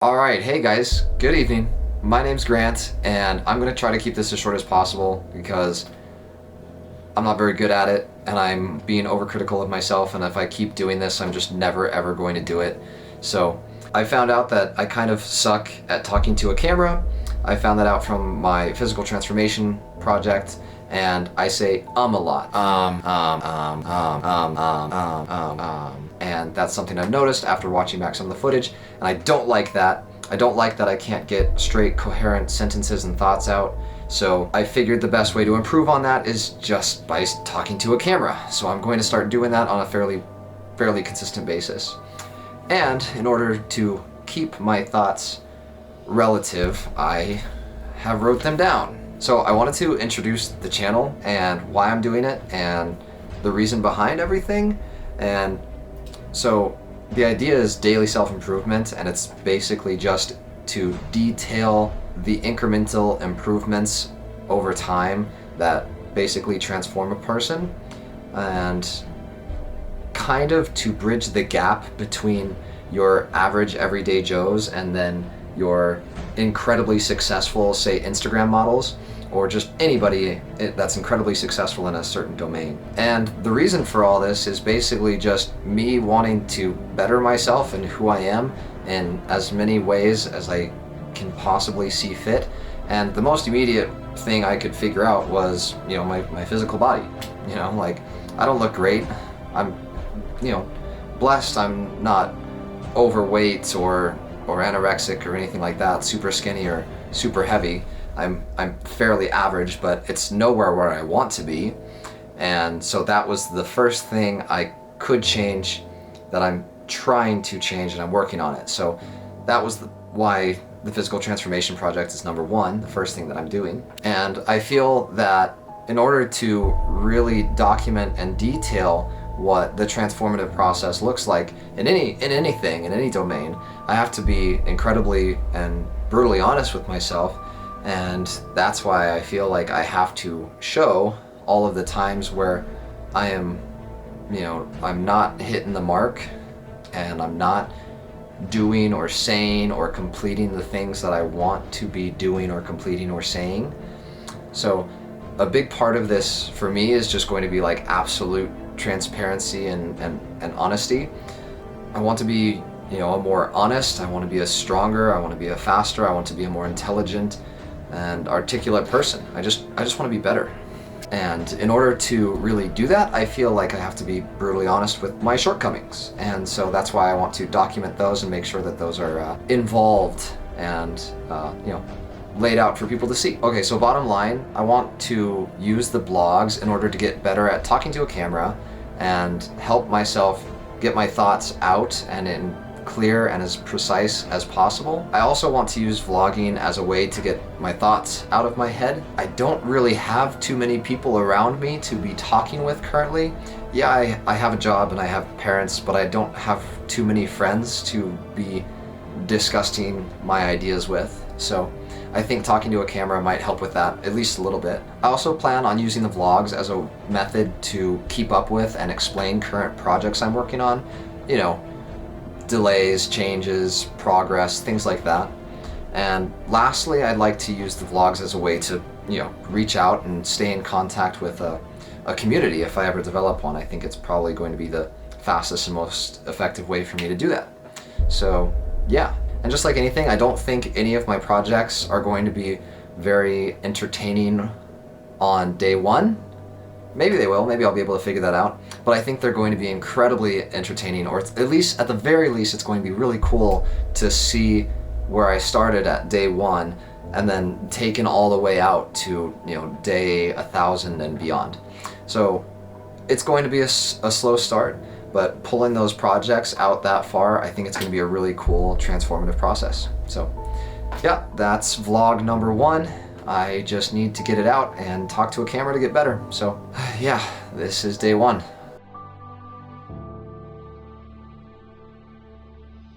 Alright, hey guys, good evening. My name's Grant, and I'm going to try to keep this as short as possible because I'm not very good at it, and I'm being overcritical of myself, and if I keep doing this, I'm just never ever going to do it. So, I found out that I kind of suck at talking to a camera. I found that out from my physical transformation project, and I say a lot. And that's something I've noticed after watching back some of the footage, and I don't like that. I don't like that I can't get straight, coherent sentences and thoughts out. So I figured the best way to improve on that is just by talking to a camera. So I'm going to start doing that on a fairly consistent basis. And in order to keep my thoughts relative, I have wrote them down. So I wanted to introduce the channel and why I'm doing it and the reason behind everything. And so the idea is daily self-improvement, and it's basically just to detail the incremental improvements over time that basically transform a person, and kind of to bridge the gap between your average everyday Joes and then your incredibly successful, say, Instagram models, or just anybody that's incredibly successful in a certain domain. And the reason for all this is basically just me wanting to better myself and who I am in as many ways as I can possibly see fit. And the most immediate thing I could figure out was, my physical body. Like, I don't look great. I'm, blessed I'm not overweight or anorexic or anything like that, super skinny or super heavy. I'm fairly average, but it's nowhere where I want to be. And so that was the first thing I could change, that I'm trying to change, and I'm working on it. So that was why the physical transformation project is number one, the first thing that I'm doing. And I feel that in order to really document and detail what the transformative process looks like in anything, in any domain, I have to be incredibly and brutally honest with myself. And that's why I feel like I have to show all of the times where I am, I'm not hitting the mark, and I'm not doing or saying or completing the things that I want to be doing or completing or saying. So a big part of this for me is just going to be like absolute transparency and honesty. I want to be, a more honest, I want to be a stronger, I want to be a faster, I want to be a more intelligent and articulate person. I just want to be better. And in order to really do that, I feel like I have to be brutally honest with my shortcomings. And so that's why I want to document those and make sure that those are involved and, laid out for people to see. Okay, so bottom line, I want to use the blogs in order to get better at talking to a camera and help myself get my thoughts out and in clear and as precise as possible. I also want to use vlogging as a way to get my thoughts out of my head. I don't really have too many people around me to be talking with currently. Yeah, I have a job and I have parents, but I don't have too many friends to be discussing my ideas with. So I think talking to a camera might help with that, at least a little bit. I also plan on using the vlogs as a method to keep up with and explain current projects I'm working on. Delays, changes, progress, things like that. And lastly, I'd like to use the vlogs as a way to, reach out and stay in contact with a community if I ever develop one. I think it's probably going to be the fastest and most effective way for me to do that. So, yeah. And just like anything, I don't think any of my projects are going to be very entertaining on day one. Maybe they will, maybe I'll be able to figure that out, but I think they're going to be incredibly entertaining, or at the very least, it's going to be really cool to see where I started at day one and then taken all the way out to, day 1,000 and beyond. So it's going to be a slow start, but pulling those projects out that far, I think it's going to be a really cool transformative process. So yeah, that's vlog number one. I just need to get it out and talk to a camera to get better. So yeah, this is day one.